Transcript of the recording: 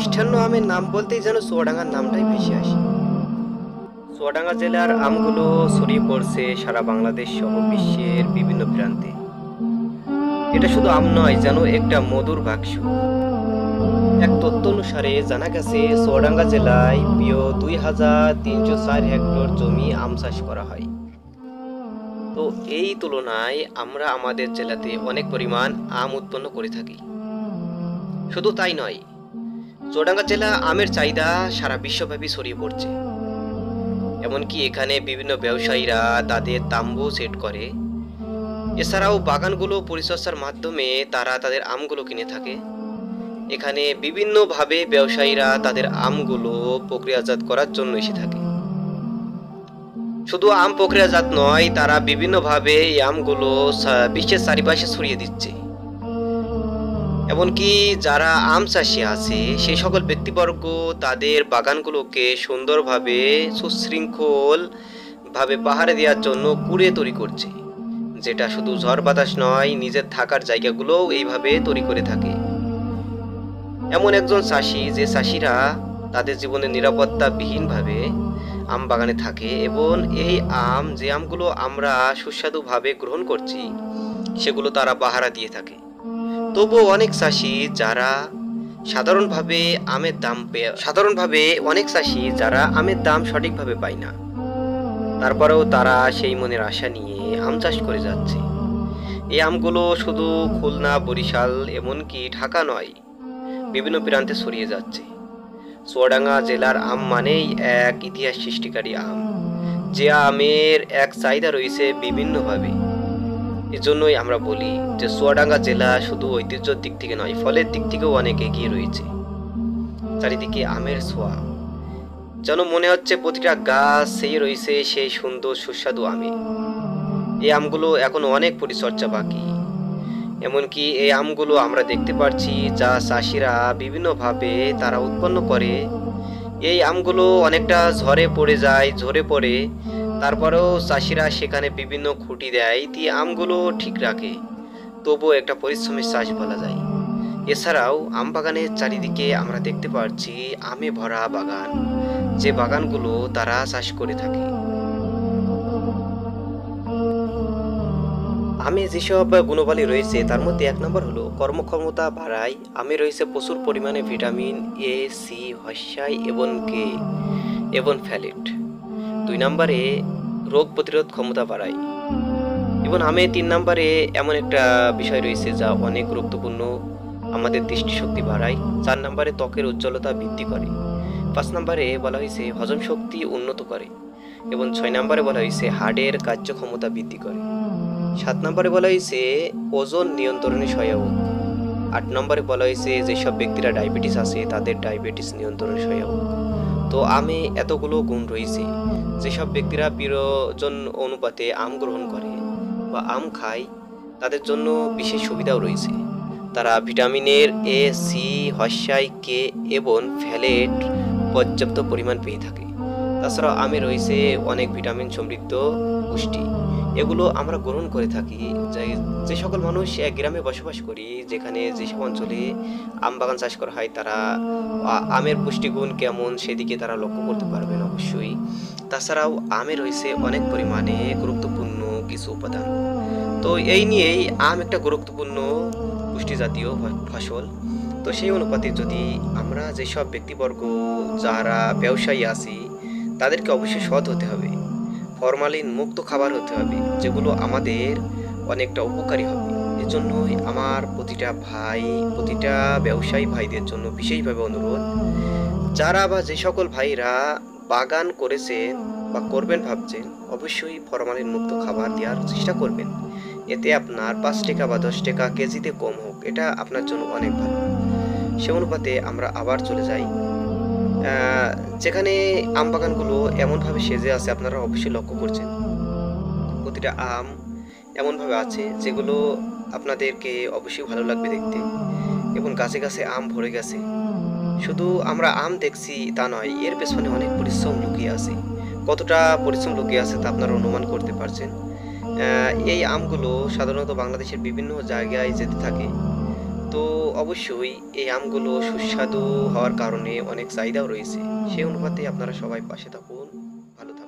মিষ্টান্ন আমের নাম বলতেই যেন চুয়াডাঙ্গার নামটাই ভেসে আসে। চুয়াডাঙ্গা জেলার আমগুলো ছড়িয়ে পড়ছে সারা বাংলাদেশ সহ বিশ্বের বিভিন্ন প্রান্তে। এটা শুধু আম নয়, যেন একটা মধুর বাক্স। এক তথ্য অনুসারে জানা গেছে চুয়াডাঙ্গা জেলায় প্রিয় 2304 হেক্টর জমি আম চাষ করা হয়। তো এই তুলনায় আমরা আমাদের জেলাতে অনেক পরিমাণ আম উৎপন্ন করে থাকি। শুধু তাই নয়, চুয়াডাঙ্গা জেলা আমের চাহিদা সারা বিশ্বব্যাপী ছড়িয়ে পড়ছে। এমনকি এখানে বিভিন্ন ব্যবসায়ীরা তাদের তাম্বু সেট করে। এছাড়াও বাগানগুলো পরিচর্যার মাধ্যমে তারা তাদের আমগুলো কিনে থাকে। এখানে বিভিন্নভাবে ব্যবসায়ীরা তাদের আমগুলো প্রক্রিয়াজাত করার জন্য এসে থাকে। শুধু আম প্রক্রিয়াজাত নয়, তারা বিভিন্নভাবে এই আমগুলো বিশ্বের চারিপাশে ছড়িয়ে দিচ্ছে। এমনকি যারা আম চাষি আছে সেই সকল ব্যক্তিবর্গ তাদের বাগানগুলোকে সুন্দরভাবে সুশৃঙ্খল ভাবে পাহাড়ে দেওয়ার জন্য কুড়ে তৈরি করছে, যেটা শুধু ঝড় বাতাস নয়, নিজের থাকার জায়গাগুলোও এইভাবে তৈরি করে থাকে। এমন একজন চাষি যে চাষিরা তাদের জীবনের নিরাপত্তাবিহীনভাবে আম বাগানে থাকে এবং এই যে আমগুলো আমরা সুস্বাদুভাবে গ্রহণ করছি সেগুলো তারা পাহারা দিয়ে থাকে। তবুও অনেক চাষি যারা সাধারণভাবে আমের দাম সঠিকভাবে পায় না, তারপরেও তারা সেই মনের আশা নিয়ে আম চাষ করে যাচ্ছে। এই আমগুলো শুধু খুলনা, বরিশাল, এমনকি ঢাকা নয়, বিভিন্ন প্রান্তে ছড়িয়ে যাচ্ছে। চুয়াডাঙ্গা জেলার আম মানেই এক ইতিহাস সৃষ্টিকারী আম, যে আমের এক চাহিদা রয়েছে বিভিন্নভাবে। এজন্যই আমরা বলি যে চুয়াডাঙ্গা জেলা শুধু ঐতিহ্যের দিক থেকে নয়, ফলের দিক থেকেও অনেক এগিয়ে রয়েছে। চারিদিকে আমের ছোঁয়া, যেন মনে হচ্ছে প্রতিটা গাছ সেই রয়েছে সেই সুন্দর সুস্বাদু আমে। এই আমগুলো এখন অনেক পরিচর্যা বাকি। এমনকি এই আমগুলো আমরা দেখতে পাচ্ছি যা চাষিরা বিভিন্নভাবে তারা উৎপন্ন করে। এই আমগুলো অনেকটা ঝরে পড়ে, তারপরেও চাষিরা সেখানে বিভিন্ন খুঁটি দেয় দিয়ে আমগুলো ঠিক রাখে। তবুও একটা পরিশ্রমের চাষ বলা যায়। এছাড়াও আম বাগানের চারিদিকে আমরা দেখতে পাচ্ছি আমে ভরা বাগান, যে বাগানগুলো তারা চাষ করে থাকে। আমে যেসব গুণাবলী রয়েছে তার মধ্যে 1 নম্বর হলো কর্মক্ষমতা বাড়ায়। আমে রয়েছে প্রচুর পরিমাণে ভিটামিন এ, সি, হস্যাই এবং কে এবং ফ্যালেট। 2 নম্বরে রোগ প্রতিরোধ ক্ষমতা বাড়ায়। এবং আমে 3 নম্বরে এমন একটা বিষয় রয়েছে যা অনেক গুরুত্বপূর্ণ, আমাদের দৃষ্টিশক্তি বাড়ায়। 4 নম্বরে ত্বকের উজ্জ্বলতা বৃদ্ধি করে। 5 নম্বরে বলা হয়েছে হজম শক্তি উন্নত করে। এবং 6 নম্বরে বলা হয়েছে হার্টের কার্যক্ষমতা বৃদ্ধি করে। 7 নম্বরে বলা হয়েছে ওজন নিয়ন্ত্রণে সহায়ক। 8 নম্বরে বলা হয়েছে যেসব ব্যক্তিরা ডায়াবেটিস আছে তাদের ডায়াবেটিস নিয়ন্ত্রণে সহায়ক। তো আমে এতগুলো গুণ রয়েছে, যেসব ব্যক্তিরা প্রয়োজন অনুপাতে আম গ্রহণ করে বা আম খায় তাদের জন্য বিশেষ সুবিধাও রয়েছে। তারা ভিটামিনের এ, সি, হস্যাই, কে এবং ফ্যালেট পর্যাপ্ত পরিমাণ পেয়ে থাকে। তাছাড়াও আমে রয়েছে অনেক ভিটামিন সমৃদ্ধ পুষ্টি, এগুলো আমরা গ্রহণ করে থাকি। যে সকল মানুষ এক গ্রামে বসবাস করি, যেখানে যেসব অঞ্চলে আম বাগান চাষ করা হয়, তারা আমের পুষ্টিগুণ কেমন সেদিকে তারা লক্ষ্য করতে পারবেন অবশ্যই। তাছাড়াও আমে রয়েছে অনেক পরিমাণে গুরুত্বপূর্ণ কিছু উপাদান। তো এই নিয়েই আম একটা গুরুত্বপূর্ণ পুষ্টি জাতীয় ফসল। তো সেই অনুপাতে যদি আমরা যেসব ব্যক্তিবর্গ যারা ব্যবসায়ী আছি তাদেরকে অবশ্যই সৎ হতে হবে, ফরমালিন মুক্ত খাবার হতে হবে, যেগুলো আমাদের অনেকটা উপকারী হবে। এজন্যই আমার প্রতিটা ব্যবসায়ী ভাইদের জন্য বিশেষভাবে অনুরোধ, যারা বা যে সকল ভাইরা বাগান করেছেন বা করবেন ভাবছেন, অবশ্যই ফরমালিন মুক্ত খাবার দেওয়ার চেষ্টা করবেন। এতে আপনার 5 টাকা বা 10 টাকা কেজিতে কম হোক, এটা আপনার জন্য অনেক ভালো। সে অনুপাতে আমরা আবার চলে যাই, যেখানে আম বাগানগুলো এমনভাবে সেজে আছে, আপনারা অবশ্যই লক্ষ্য করছেন প্রতিটা আম এমনভাবে আছে যেগুলো আপনাদেরকে অবশ্যই ভালো লাগবে দেখতে। এবং গাছে গাছে আম ভরে গেছে। শুধু আমরা আম দেখছি তা নয়, এর পেছনে অনেক পরিশ্রম লুকিয়ে আছে। কতটা পরিশ্রম লুকিয়ে আছে তা আপনারা অনুমান করতে পারছেন। এই আমগুলো সাধারণত বাংলাদেশের বিভিন্ন জায়গায় যেতে থাকে। তো তো অবশ্যই এই আমগুলো সুস্বাদু হওয়ার কারণে অনেক চাহিদাও রয়েছে। সেই অনুপাতে আপনারা সবাই পাশে থাকুন, ভালো থাকুন।